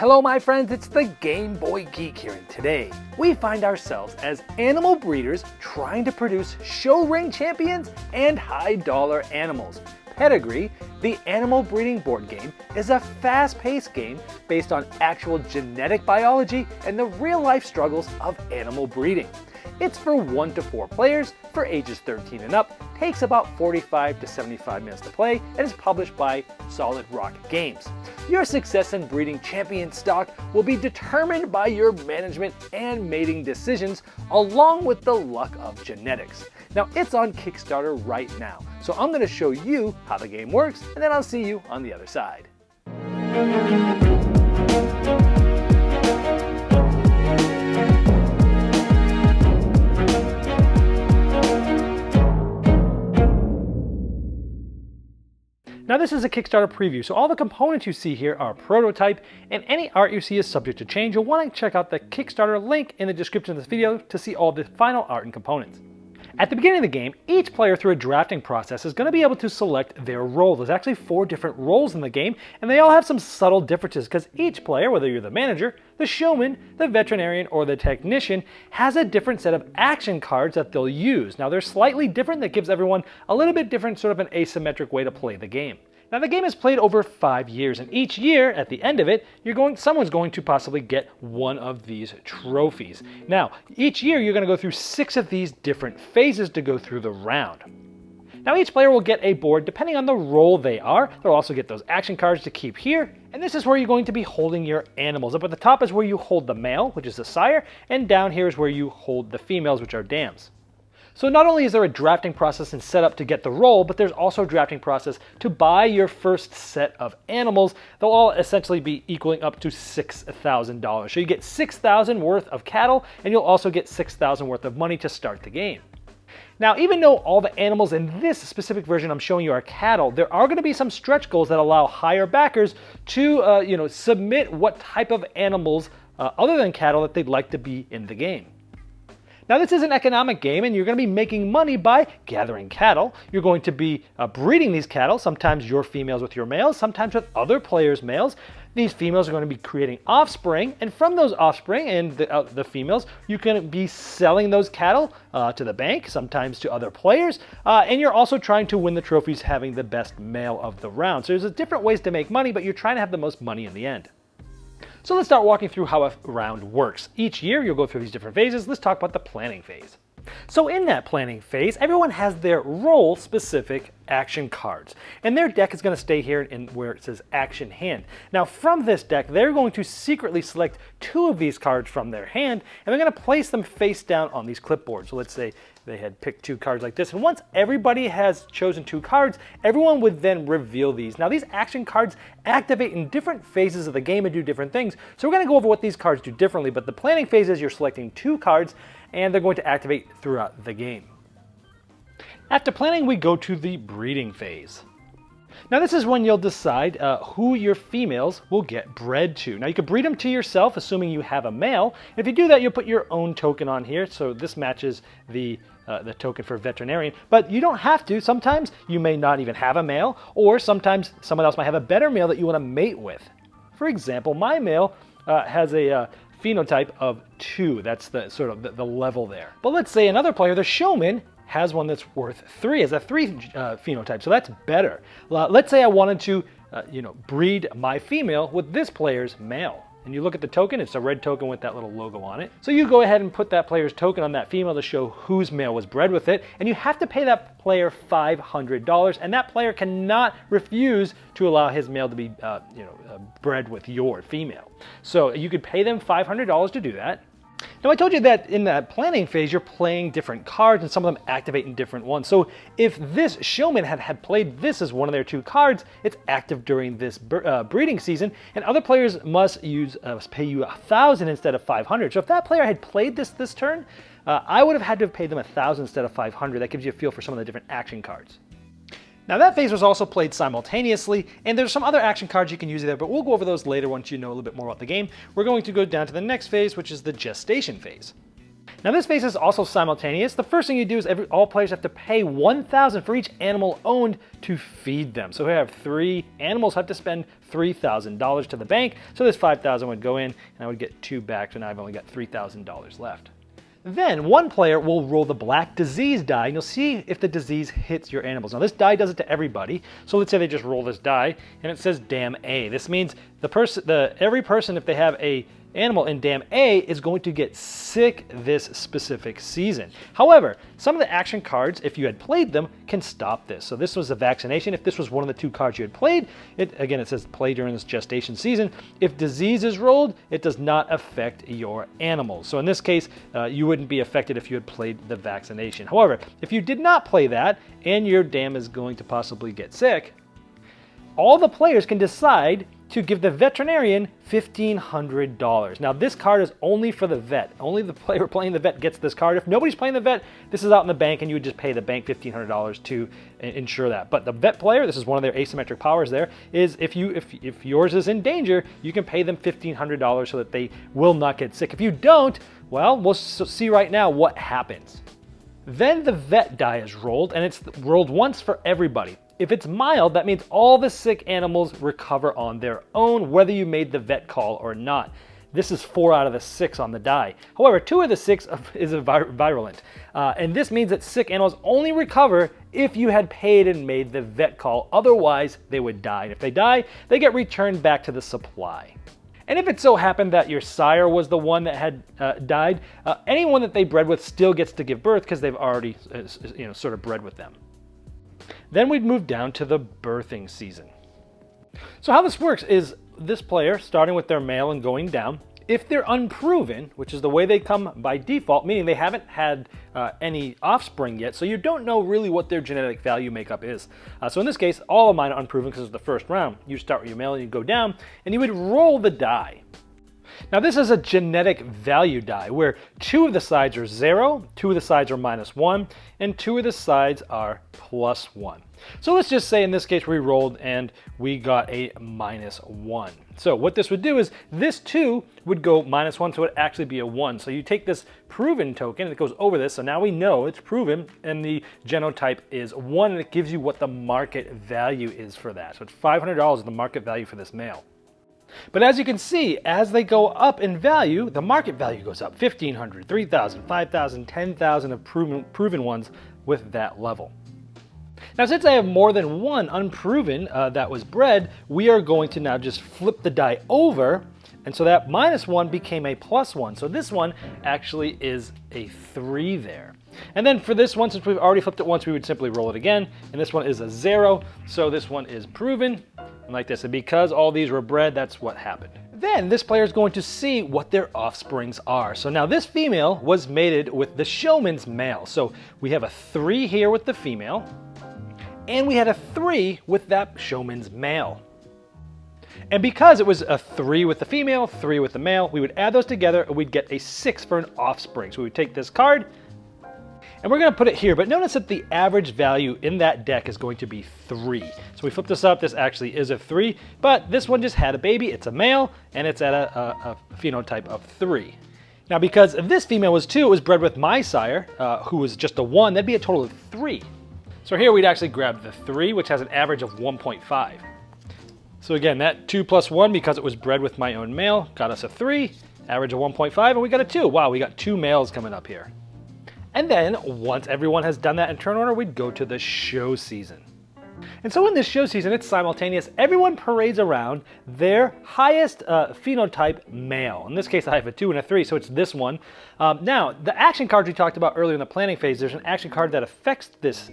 Hello my friends, it's the Game Boy Geek here, and today we find ourselves as animal breeders trying to produce show ring champions and high dollar animals. Pedigree, the animal breeding board game, is a fast-paced game based on actual genetic biology and the real-life struggles of animal breeding. It's for 1 to 4 players for ages 13 and up, takes about 45 to 75 minutes to play, and is published by Solid Rock Games. Your success in breeding champion stock will be determined by your management and mating decisions, along with the luck of genetics. Now, it's on Kickstarter right now, so I'm going to show you how the game works, and then I'll see you on the other side. Now this is a Kickstarter preview, so all the components you see here are a prototype, and any art you see is subject to change. You'll want to check out the Kickstarter link in the description of this video to see all the final art and components. At the beginning of the game, each player through a drafting process is going to be able to select their role. There's actually 4 different roles in the game, and they all have some subtle differences because each player, whether you're the manager, the showman, the veterinarian, or the technician, has a different set of action cards that they'll use. Now they're slightly different, that gives everyone a little bit different, sort of an asymmetric way to play the game. Now the game is played over 5 years, and each year, at the end of it, someone's going to possibly get one of these trophies. Now, each year you're going to go through 6 of these different phases to go through the round. Now each player will get a board depending on the role they are. They'll also get those action cards to keep here, and this is where you're going to be holding your animals. Up at the top is where you hold the male, which is the sire, and down here is where you hold the females, which are dams. So not only is there a drafting process and setup to get the role, but there's also a drafting process to buy your first set of animals. They'll all essentially be equaling up to $6,000. So you get $6,000 worth of cattle, and you'll also get $6,000 worth of money to start the game. Now, even though all the animals in this specific version I'm showing you are cattle, there are going to be some stretch goals that allow higher backers to submit what type of animals other than cattle that they'd like to be in the game. Now this is an economic game, and you're going to be making money by gathering cattle. You're going to be breeding these cattle, sometimes your females with your males, sometimes with other players' males. These females are going to be creating offspring, and from those offspring and the females, you can be selling those cattle to the bank, sometimes to other players, and you're also trying to win the trophies having the best male of the round. So there's different ways to make money, but you're trying to have the most money in the end. So let's start walking through how a round works. Each year you'll go through these different phases. Let's talk about the planning phase. So in that planning phase, everyone has their role-specific action cards, and their deck is going to stay here in where it says action hand. Now from this deck, they're going to secretly select 2 of these cards from their hand, and they're going to place them face down on these clipboards. So let's say they had picked 2 cards like this, and once everybody has chosen 2 cards, everyone would then reveal these. Now these action cards activate in different phases of the game and do different things, so we're going to go over what these cards do differently, but the planning phase is you're selecting 2 cards, and they're going to activate throughout the game. After planning, we go to the breeding phase. Now this is when you'll decide who your females will get bred to. Now you can breed them to yourself, assuming you have a male. If you do that, you'll put your own token on here, so this matches the token for veterinarian, but you don't have to. Sometimes you may not even have a male, or sometimes someone else might have a better male that you want to mate with. For example, my male has a phenotype of 2. That's the sort of the level there. But let's say another player, the showman, has one that's worth 3, as a 3 phenotype, so that's better. Let's say I wanted to breed my female with this player's male. And you look at the token, it's a red token with that little logo on it. So you go ahead and put that player's token on that female to show whose male was bred with it, and you have to pay that player $500, and that player cannot refuse to allow his male to be bred with your female. So you could pay them $500 to do that. Now I told you that in that planning phase you're playing different cards, and some of them activate in different ones. So if this showman had played this as one of their 2 cards, it's active during this breeding season, and other players must pay you $1,000 instead of $500. So if that player had played this turn, I would have had to have paid them $1,000 instead of $500. That gives you a feel for some of the different action cards. Now that phase was also played simultaneously, and there's some other action cards you can use there, but we'll go over those later once you know a little bit more about the game. We're going to go down to the next phase, which is the gestation phase. Now this phase is also simultaneous. The first thing you do is all players have to pay 1,000 for each animal owned to feed them. So we have 3 animals have to spend $3,000 to the bank. So this 5,000 would go in and I would get 2 back, so now I've only got $3,000 left. Then one player will roll the black disease die, and you'll see if the disease hits your animals. Now this die does it to everybody. So let's say they just roll this die, and it says Dam A. This means every person, if they have a animal in Dam A, is going to get sick this specific season. However, some of the action cards, if you had played them, can stop this. So this was a vaccination. If this was one of the 2 cards you had played, again it says play during this gestation season. If disease is rolled, it does not affect your animals. So in this case, you wouldn't be affected if you had played the vaccination. However, if you did not play that and your dam is going to possibly get sick, all the players can decide to give the veterinarian $1,500. Now this card is only for the vet. Only the player playing the vet gets this card. If nobody's playing the vet, this is out in the bank and you would just pay the bank $1,500 to ensure that. But the vet player, this is one of their asymmetric powers there, is if yours is in danger, you can pay them $1,500 so that they will not get sick. If you don't, well, we'll see right now what happens. Then the vet die is rolled, and it's rolled once for everybody. If it's mild, that means all the sick animals recover on their own, whether you made the vet call or not. This is 4 out of the 6 on the die. However, 2 of the 6 is virulent. And this means that sick animals only recover if you had paid and made the vet call. Otherwise, they would die. And if they die, they get returned back to the supply. And if it so happened that your sire was the one that had died, anyone that they bred with still gets to give birth because they've already sort of bred with them. Then we'd move down to the birthing season. So how this works is this player, starting with their male and going down, if they're unproven, which is the way they come by default, meaning they haven't had any offspring yet, so you don't know really what their genetic value makeup is. So in this case, all of mine are unproven because it's the first round. You start with your male and you go down, and you would roll the die. Now this is a genetic value die where 2 of the sides are 0, 2 of the sides are -1, and 2 of the sides are +1. So let's just say in this case we rolled and we got a -1. So what this would do is this 2 would go -1, so it would actually be a 1. So you take this proven token and it goes over this, so now we know it's proven and the genotype is 1, and it gives you what the market value is for that. So it's $500 is the market value for this male. But as you can see, as they go up in value, the market value goes up. 1,500, 3,000, 5,000, 10,000 of proven ones with that level. Now since I have more than 1 unproven that was bred, we are going to now just flip the die over, and so that -1 became a +1. So this one actually is a 3 there. And then for this one, since we've already flipped it once, we would simply roll it again, and this one is a 0, so this one is proven. Like this, and because all these were bred, that's what happened. Then this player is going to see what their offsprings are. So now this female was mated with the showman's male. So we have a 3 here with the female, and we had a 3 with that showman's male. And because it was a 3 with the female, 3 with the male, we would add those together and we'd get a 6 for an offspring. So we would take this card, and we're going to put it here, but notice that the average value in that deck is going to be 3. So we flip this up, this actually is a 3, but this one just had a baby, it's a male, and it's at a phenotype of 3. Now because this female was 2, it was bred with my sire, who was just a 1, that'd be a total of 3. So here we'd actually grab the 3, which has an average of 1.5. So again, that 2 plus 1, because it was bred with my own male, got us a 3, average of 1.5, and we got a 2. Wow, we got 2 males coming up here. And then, once everyone has done that in turn order, we'd go to the show season. And so in this show season, it's simultaneous. Everyone parades around their highest phenotype male. In this case, I have a 2 and a 3, so it's this one. Now, the action cards we talked about earlier in the planning phase, there's an action card that affects this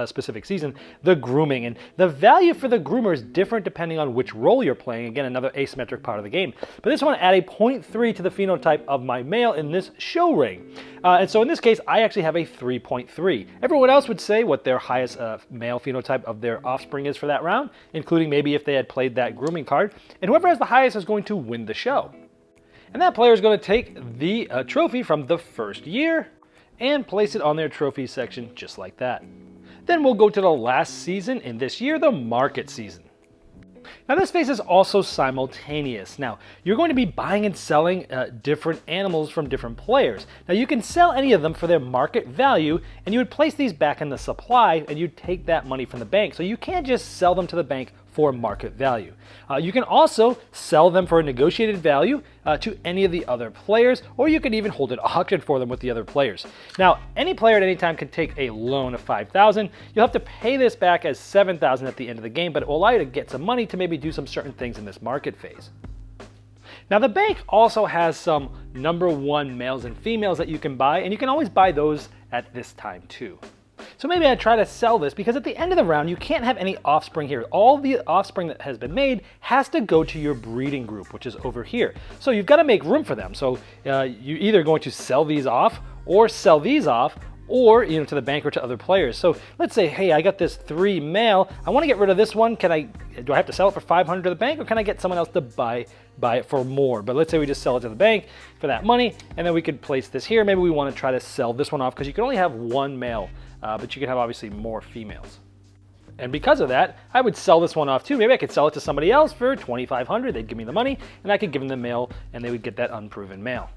specific season, the grooming. And the value for the groomer is different depending on which role you're playing. Again, another asymmetric part of the game. But this one add a 0.3 to the phenotype of my male in this show ring. And so in this case, I actually have a 3.3. Everyone else would say what their highest male phenotype of their offspring is for that round, including maybe if they had played that grooming card. And whoever has the highest is going to win the show. And that player is going to take the trophy from the first year and place it on their trophy section just like that. Then we'll go to the last season in this year, the market season. Now this phase is also simultaneous. Now you're going to be buying and selling different animals from different players. Now you can sell any of them for their market value, and you would place these back in the supply and you'd take that money from the bank. So you can't just sell them to the bank for market value. You can also sell them for a negotiated value to any of the other players, or you can even hold an auction for them with the other players. Now, any player at any time can take a loan of 5,000. You'll have to pay this back as 7,000 at the end of the game, but it will allow you to get some money to maybe do some certain things in this market phase. Now the bank also has some number 1 males and females that you can buy, and you can always buy those at this time too. So maybe I try to sell this because at the end of the round, you can't have any offspring here. All the offspring that has been made has to go to your breeding group, which is over here. So you've got to make room for them. So you're either going to sell these off or sell these off, or to the bank or to other players. So let's say, hey, I got this 3 male. I want to get rid of this one. Do I have to sell it for 500 to the bank, or can I get someone else to buy it for more? But let's say we just sell it to the bank for that money, and then we could place this here. Maybe we want to try to sell this one off because you can only have 1 male. But you can have obviously more females. And because of that, I would sell this one off too. Maybe I could sell it to somebody else for 2,500. They'd give me the money, and I could give them the male, and they would get that unproven male.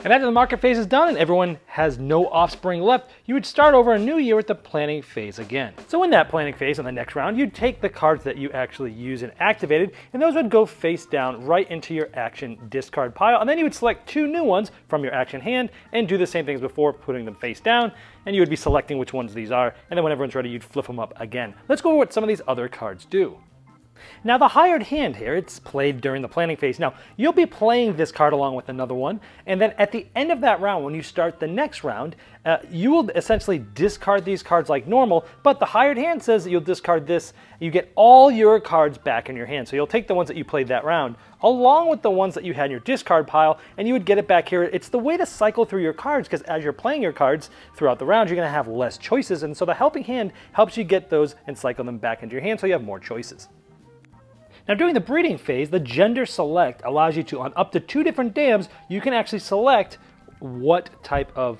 And after the market phase is done and everyone has no offspring left, you would start over a new year with the planning phase again. So in that planning phase on the next round, you'd take the cards that you actually used and activated, and those would go face down right into your action discard pile. And then you would select 2 new ones from your action hand and do the same thing as before, putting them face down. And you would be selecting which ones these are. And then when everyone's ready, you'd flip them up again. Let's go over what some of these other cards do. Now the hired hand here, it's played during the planning phase. Now you'll be playing this card along with another one, and then at the end of that round, when you start the next round, you will essentially discard these cards like normal, but the hired hand says that you'll discard this, you get all your cards back in your hand. So you'll take the ones that you played that round, along with the ones that you had in your discard pile, and you would get it back here. It's the way to cycle through your cards, because as you're playing your cards throughout the round, you're gonna have less choices, and so the helping hand helps you get those and cycle them back into your hand so you have more choices. Now during the breeding phase, the gender select allows you to, on up to 2 different dams, you can actually select what type of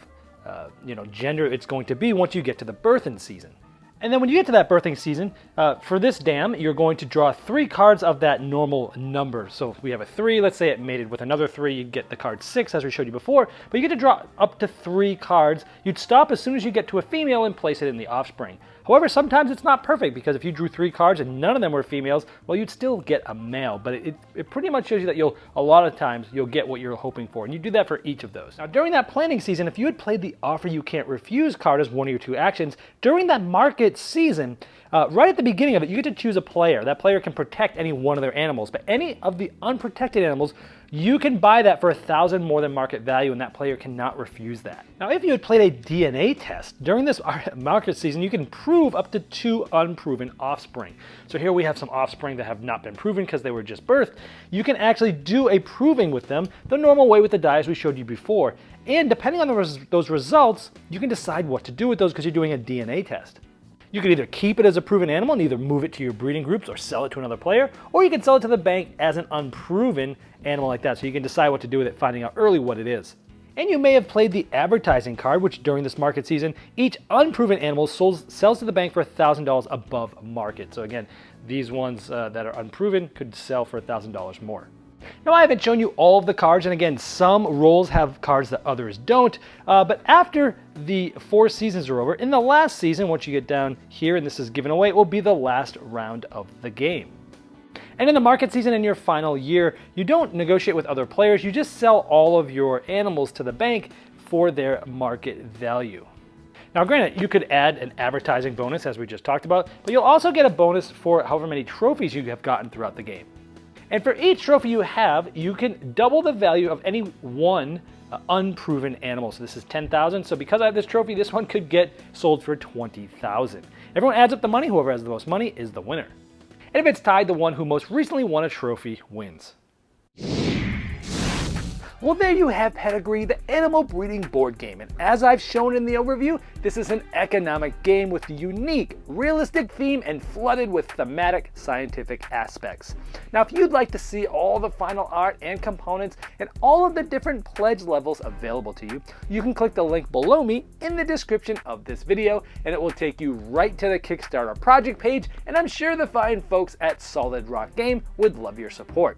gender it's going to be once you get to the birthing season. And then when you get to that birthing season, for this dam, you're going to draw 3 cards of that normal number. So if we have a 3, let's say it mated with another 3, you'd get the card 6 as we showed you before, but you get to draw up to 3 cards. You'd stop as soon as you get to a female and place it in the offspring. However, sometimes it's not perfect, because if you drew 3 cards and none of them were females, well, you'd still get a male. But it pretty much shows you that a lot of times you'll get what you're hoping for, and you do that for each of those. Now, during that planning season, if you had played the offer you can't refuse card as one of your 2 actions, during that market season, right at the beginning of it, you get to choose a player. That player can protect any one of their animals, but any of the unprotected animals, you can buy that for 1,000 more than market value, and that player cannot refuse that. Now, if you had played a DNA test during this market season, you can prove up to 2 unproven offspring. So here we have some offspring that have not been proven because they were just birthed. You can actually do a proving with them the normal way with the die as we showed you before. And depending on those results, you can decide what to do with those because you're doing a DNA test. You can either keep it as a proven animal and either move it to your breeding groups or sell it to another player, or you can sell it to the bank as an unproven animal like that, so you can decide what to do with it, finding out early what it is. And you may have played the advertising card, which during this market season, each unproven animal sells to the bank for $1,000 above market. So again, these ones that are unproven could sell for $1,000 more. Now I haven't shown you all of the cards, and again, some roles have cards that others don't, but after the 4 seasons are over, in the last season, once you get down here and this is given away, it will be the last round of the game. And in the market season in your final year, you don't negotiate with other players, you just sell all of your animals to the bank for their market value. Now granted, you could add an advertising bonus as we just talked about, but you'll also get a bonus for however many trophies you have gotten throughout the game. And for each trophy you have, you can double the value of any one unproven animal. So this is 10,000. So because I have this trophy, this one could get sold for 20,000. Everyone adds up the money. Whoever has the most money is the winner. And if it's tied, the one who most recently won a trophy wins. Well, there you have Pedigree, the animal breeding board game, and as I've shown in the overview, this is an economic game with a unique, realistic theme and flooded with thematic scientific aspects. Now, if you'd like to see all the final art and components and all of the different pledge levels available to you, you can click the link below me in the description of this video, and it will take you right to the Kickstarter project page, and I'm sure the fine folks at Solid Rock Game would love your support.